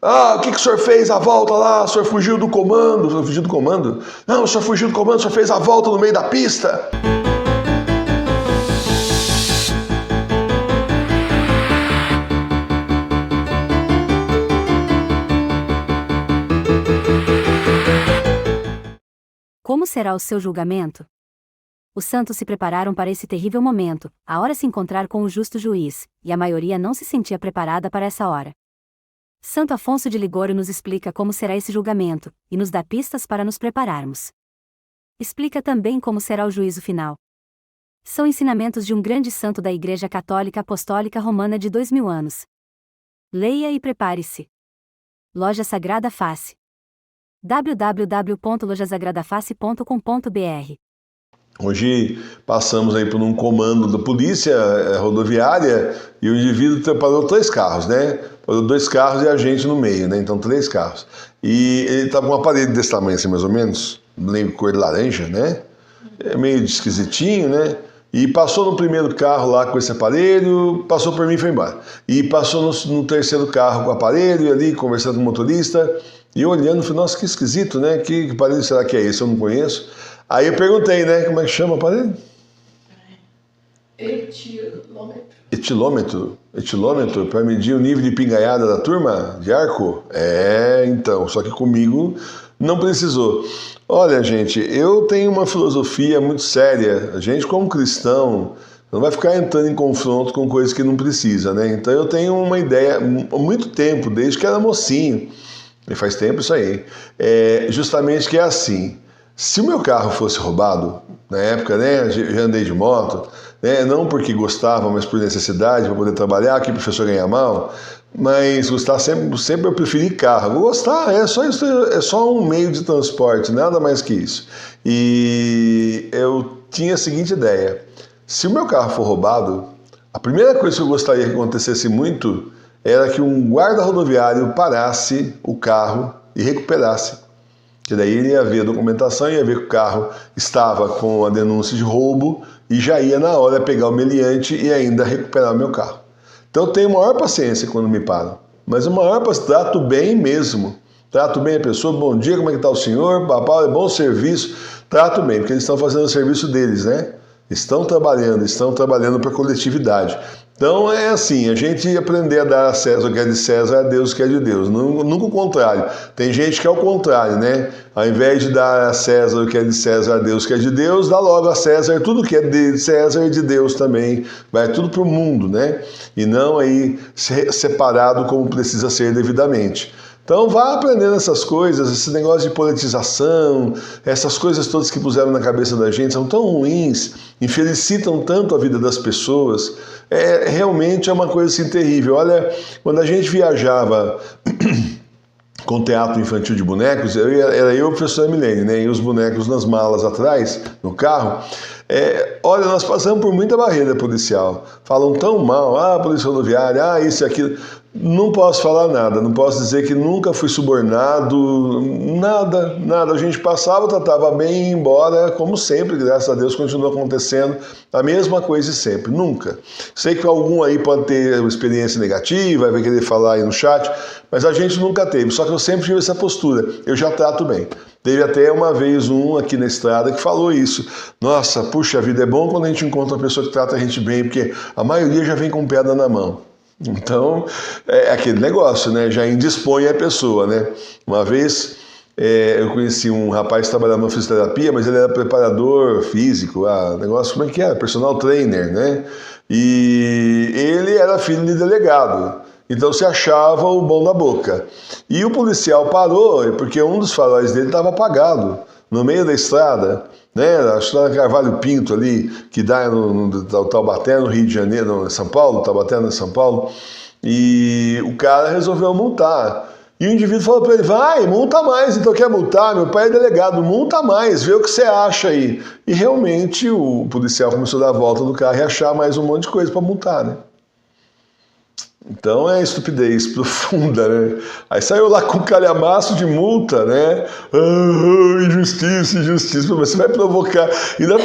Ah, o que o senhor fez a volta lá? O senhor fugiu do comando? O senhor fugiu do comando? Não, o senhor fugiu do comando, o senhor fez a volta no meio da pista. Como será o seu julgamento? Os santos se prepararam para esse terrível momento, a hora de se encontrar com o justo juiz, e a maioria não se sentia preparada para essa hora. Santo Afonso de Ligório nos explica como será esse julgamento, e nos dá pistas para nos prepararmos. Explica também como será o juízo final. São ensinamentos de um grande santo da Igreja Católica Apostólica Romana de 2000 anos. Leia e prepare-se. Loja Sagrada Face. www.lojasagradafácil.com.br. Hoje passamos aí por um comando da polícia rodoviária e o indivíduo parou 3 carros, né? Parou 2 carros e a gente no meio, né? Então 3 carros. E ele estava com um aparelho desse tamanho assim, mais ou menos, não lembro, cor de laranja, né? É meio esquisitinho, né? E passou no primeiro carro lá com esse aparelho, passou por mim e foi embora. E passou no terceiro carro com o aparelho, ali conversando com o motorista, e olhando, falei, nossa, que esquisito, né? Que aparelho será que é esse? Eu não conheço. Aí eu perguntei, né? Como é que chama o aparelho? Etilômetro. Etilômetro para medir o nível de pingaiada da turma de arco? Então, só que comigo não precisou. Olha, gente, eu tenho uma filosofia muito séria. A gente, como cristão, não vai ficar entrando em confronto com coisas que não precisa, né? Então eu tenho uma ideia há muito tempo, desde que era mocinho, e faz tempo isso aí, justamente que é assim. Se o meu carro fosse roubado, na época, né, já andei de moto, né, não porque gostava, mas por necessidade, para poder trabalhar, que o professor ganha mal, mas gostar sempre eu preferi carro. Gostar é só um meio de transporte, nada mais que isso. E eu tinha a seguinte ideia, se o meu carro for roubado, a primeira coisa que eu gostaria que acontecesse muito era que um guarda rodoviário parasse o carro e recuperasse. Que daí ele ia ver a documentação, ia ver que o carro estava com a denúncia de roubo e já ia na hora pegar o meliante e ainda recuperar o meu carro. Então eu tenho maior paciência quando me param, mas o maior paciência, trato bem mesmo. Trato bem a pessoa, bom dia, como é que está o senhor? Papai, bom serviço. Trato bem, porque eles estão fazendo o serviço deles, né? Estão trabalhando para a coletividade. Então é assim, a gente aprender a dar a César o que é de César, a Deus o que é de Deus. Nunca o contrário. Tem gente que é o contrário, né? Ao invés de dar a César o que é de César, a Deus o que é de Deus, dá logo a César tudo que é de César e de Deus também. Vai tudo para o mundo, né? E não aí separado como precisa ser devidamente. Então vá aprendendo essas coisas, esse negócio de politização, essas coisas todas que puseram na cabeça da gente são tão ruins, infelicitam tanto a vida das pessoas, realmente é uma coisa assim terrível. Olha, quando a gente viajava com teatro infantil de bonecos, era eu e o professor Milene, né? E os bonecos nas malas atrás, no carro. Olha, nós passamos por muita barreira policial. Falam tão mal, polícia rodoviária, isso e aquilo. Não posso falar nada, não posso dizer que nunca fui subornado, nada. A gente passava, tratava bem e ia embora, como sempre, graças a Deus, continua acontecendo a mesma coisa sempre, nunca. Sei que algum aí pode ter uma experiência negativa, vai querer falar aí no chat, mas a gente nunca teve, só que eu sempre tive essa postura, eu já trato bem. Teve até uma vez um aqui na estrada que falou isso. Nossa, puxa vida, é bom quando a gente encontra uma pessoa que trata a gente bem, porque a maioria já vem com pedra na mão. Então, é aquele negócio, né? Já indispõe a pessoa, né? Uma vez eu conheci um rapaz que trabalhava na fisioterapia, mas ele era preparador físico, negócio, como é que era? Personal trainer, né? E ele era filho de delegado. Então se achava o bom da boca. E o policial parou, porque um dos faróis dele estava apagado, no meio da estrada, né? Acho que lá na Carvalho Pinto ali, que dá no Taubaté, no Rio de Janeiro, em São Paulo, Taubaté, no São Paulo, e o cara resolveu multar. E o indivíduo falou para ele, vai, multa mais, então quer multar? Meu pai é delegado, multa mais, vê o que você acha aí. E realmente o policial começou a dar a volta do carro e achar mais um monte de coisa para multar, né? Então é estupidez profunda, né? Aí saiu lá com calhamaço de multa, né? Injustiça, injustiça. Você vai provocar.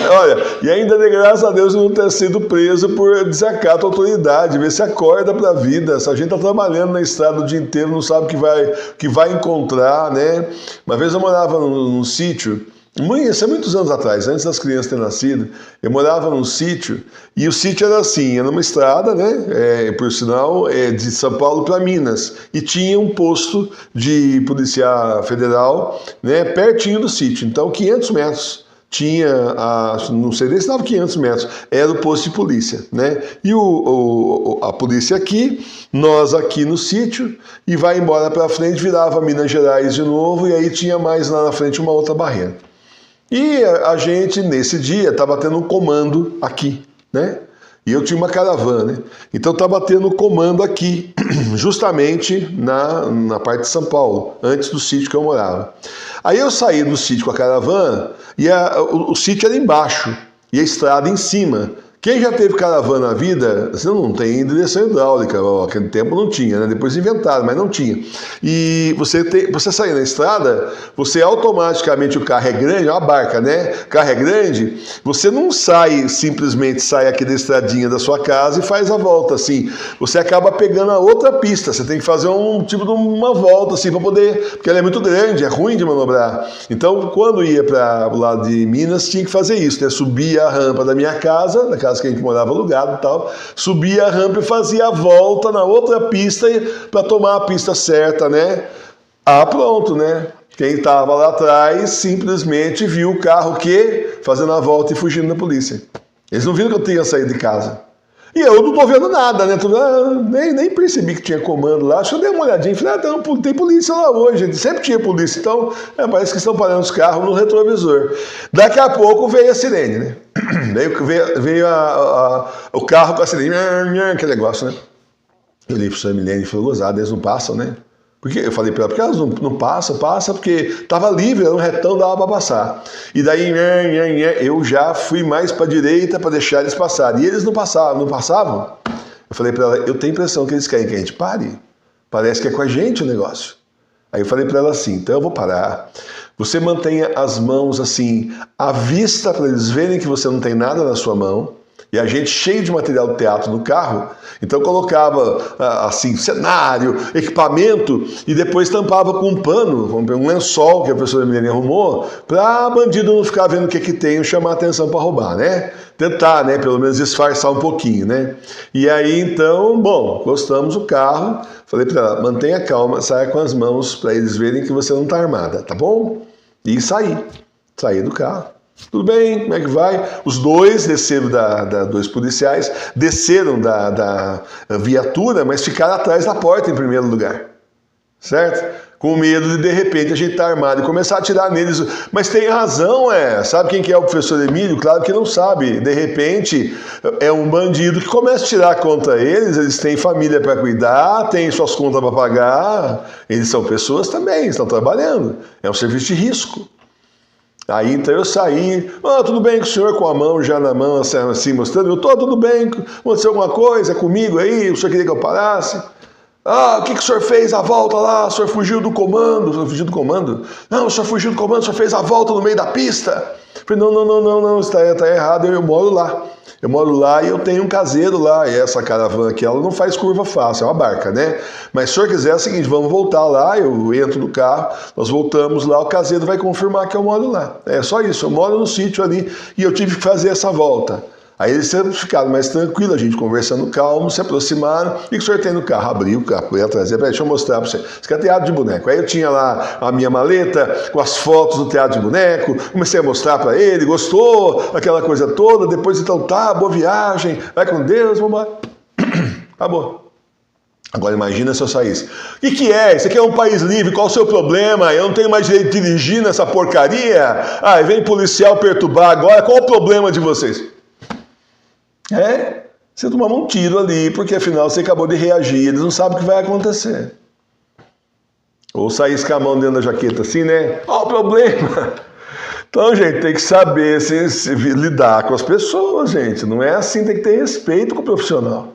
Olha, e ainda de graças a Deus não ter sido preso por desacato à autoridade. Vê se acorda pra vida. Essa gente tá trabalhando na estrada o dia inteiro, não sabe o que vai encontrar, né? Uma vez eu morava num sítio. Isso é muitos anos atrás, antes das crianças terem nascido, eu morava num sítio, e o sítio era assim, era uma estrada, né, por sinal, de São Paulo para Minas, e tinha um posto de polícia federal, né, pertinho do sítio, então 500 metros. Tinha, não sei nem se dava 500 metros, era o posto de polícia, né? E a polícia aqui, nós aqui no sítio, e vai embora para frente, virava Minas Gerais de novo, e aí tinha mais lá na frente uma outra barreira. E a gente, nesse dia, estava tendo um comando aqui, né? E eu tinha uma caravana, né? Então estava tendo um comando aqui, justamente na parte de São Paulo, antes do sítio que eu morava. Aí eu saí do sítio com a caravana e o sítio era embaixo e a estrada em cima. Quem já teve caravana na vida, assim, não tem direção hidráulica, naquele tempo não tinha, né? Depois inventaram, mas não tinha. E você sair na estrada, você automaticamente, o carro é grande, é uma barca, né? O carro é grande, você não simplesmente sai aqui da estradinha da sua casa e faz a volta, assim. Você acaba pegando a outra pista, você tem que fazer um tipo de uma volta, assim, para poder, porque ela é muito grande, é ruim de manobrar. Então, quando ia para o lado de Minas, tinha que fazer isso, né? Subia a rampa da minha casa, da casa que a gente morava alugado e tal, subia a rampa e fazia a volta na outra pista para tomar a pista certa, né? Pronto, né? Quem estava lá atrás simplesmente viu o carro fazendo a volta e fugindo da polícia. Eles não viram que eu tinha saído de casa. E eu não tô vendo nada, né? Nem percebi que tinha comando lá. Acho que eu dei uma olhadinha e falei, tem polícia lá hoje. Sempre tinha polícia. Então, parece que estão parando os carros no retrovisor. Daqui a pouco veio a sirene, né? Veio o carro com a sirene. Aquele negócio, né? Eu olhei pro Sr. Milene e falei, gozado, eles não passam, né? Porque eu falei para ela, porque elas não passam, porque estava livre, era um retão, dava para passar. E daí eu já fui mais para a direita para deixar eles passarem. E eles não passavam. Eu falei para ela, eu tenho a impressão que eles querem que a gente pare. Parece que é com a gente o negócio. Aí eu falei para ela assim, então eu vou parar. Você mantenha as mãos assim, à vista, para eles verem que você não tem nada na sua mão. E a gente cheio de material de teatro no carro, então colocava assim, cenário, equipamento e depois tampava com um pano, um lençol que a professora Milene arrumou, para bandido não ficar vendo o que tem e chamar a atenção para roubar, né? Tentar, né? Pelo menos disfarçar um pouquinho, né? E aí então, bom, encostamos o carro, falei para ela, mantenha calma, saia com as mãos para eles verem que você não está armada, tá bom? E saí do carro. Tudo bem, como é que vai? Os dois desceram dois policiais, desceram da viatura, mas ficaram atrás da porta em primeiro lugar, certo? Com medo de repente a gente estar armado e começar a atirar neles. Mas tem razão, sabe quem que é o professor Emílio? Claro que não sabe. De repente é um bandido que começa a tirar contra eles têm família para cuidar, têm suas contas para pagar, eles são pessoas também, estão trabalhando, é um serviço de risco. Aí então eu saí, tudo bem com o senhor, com a mão já na mão, assim, mostrando, tudo bem, aconteceu alguma coisa comigo aí, o senhor queria que eu parasse? O que o senhor fez a volta lá, o senhor fugiu do comando? O senhor fugiu do comando? Não, o senhor fugiu do comando, o senhor fez a volta no meio da pista? Eu falei, não, isso tá errado, eu moro lá. Eu moro lá e eu tenho um caseiro lá, e essa caravana aqui, ela não faz curva fácil, é uma barca, né? Mas se o senhor quiser é o seguinte, vamos voltar lá, eu entro no carro, nós voltamos lá, o caseiro vai confirmar que eu moro lá. É só isso, eu moro no sítio ali e eu tive que fazer essa volta. Aí eles sempre ficaram mais tranquilos, a gente conversando calmo, se aproximaram. E o que o senhor tem no carro? Abri o carro, fui atrás. Deixa eu mostrar para você. Isso aqui é teatro de boneco. Aí eu tinha lá a minha maleta com as fotos do teatro de boneco. Comecei a mostrar para ele, gostou, aquela coisa toda. Depois, então, boa viagem, vai com Deus, vamos embora. Acabou. Agora imagina se eu saísse. O que é? Isso aqui é um país livre, qual o seu problema? Eu não tenho mais direito de dirigir nessa porcaria? Vem policial perturbar agora, qual o problema de vocês? Você tomava um tiro ali, porque afinal você acabou de reagir, eles não sabem o que vai acontecer. Ou sair com a mão dentro da jaqueta assim, né? Qual o problema? Então, gente, tem que saber se lidar com as pessoas, gente. Não é assim, tem que ter respeito com o profissional.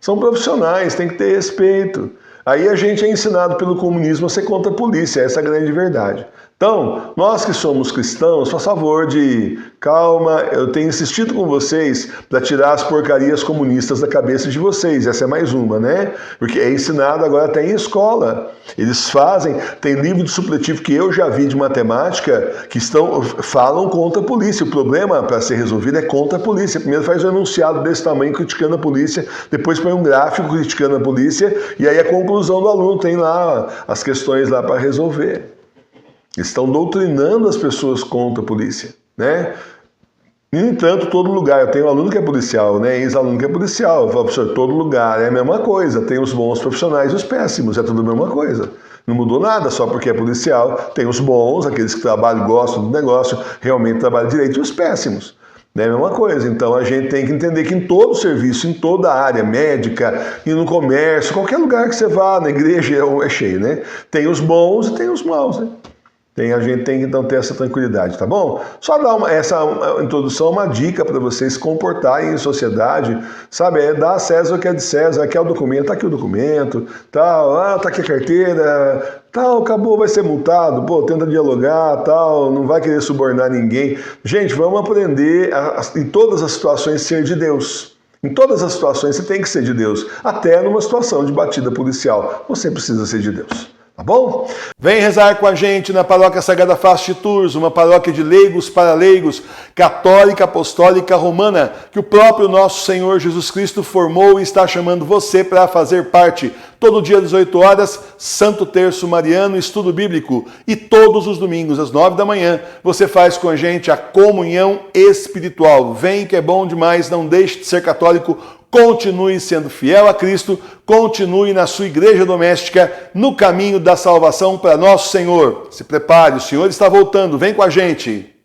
São profissionais, tem que ter respeito. Aí a gente é ensinado pelo comunismo a ser contra a polícia, essa é a grande verdade. Então, nós que somos cristãos, faz favor de calma, eu tenho insistido com vocês para tirar as porcarias comunistas da cabeça de vocês, essa é mais uma, né? Porque é ensinado agora até em escola. Eles fazem, tem livro de supletivo que eu já vi de matemática que falam contra a polícia. O problema para ser resolvido é contra a polícia. Primeiro faz um enunciado desse tamanho criticando a polícia, depois põe um gráfico criticando a polícia e aí a conclusão do aluno tem lá as questões lá para resolver. Estão doutrinando as pessoas contra a polícia, né? No entanto, todo lugar, eu tenho um aluno que é policial, né? Ex-aluno que é policial, eu falo, professor, todo lugar é a mesma coisa, tem os bons profissionais e os péssimos, é tudo a mesma coisa. Não mudou nada só porque é policial, tem os bons, aqueles que trabalham, gostam do negócio, realmente trabalham direito, e os péssimos. É a mesma coisa, então a gente tem que entender que em todo serviço, em toda área médica, e no comércio, qualquer lugar que você vá, na igreja é cheio, né? Tem os bons e tem os maus, né? A gente tem que então ter essa tranquilidade, tá bom? Só dar essa introdução, uma dica para vocês se comportarem em sociedade, sabe? É dar a César o que é de César, aqui é o documento, tá aqui o documento, tal, tá aqui a carteira, tal, acabou, vai ser multado, pô, tenta dialogar, tal, não vai querer subornar ninguém. Gente, vamos aprender em todas as situações ser de Deus. Em todas as situações você tem que ser de Deus, até numa situação de batida policial, você precisa ser de Deus. Tá bom? Vem rezar com a gente na Paróquia Sagrada Face de Tours, uma paróquia de leigos para leigos, católica, apostólica, romana, que o próprio nosso Senhor Jesus Cristo formou e está chamando você para fazer parte. Todo dia às 18 horas, Santo Terço Mariano, estudo bíblico. E todos os domingos, às 9 da manhã, você faz com a gente a comunhão espiritual. Vem que é bom demais, não deixe de ser católico. Continue sendo fiel a Cristo, continue na sua igreja doméstica, no caminho da salvação para nosso Senhor. Se prepare, o Senhor está voltando, vem com a gente.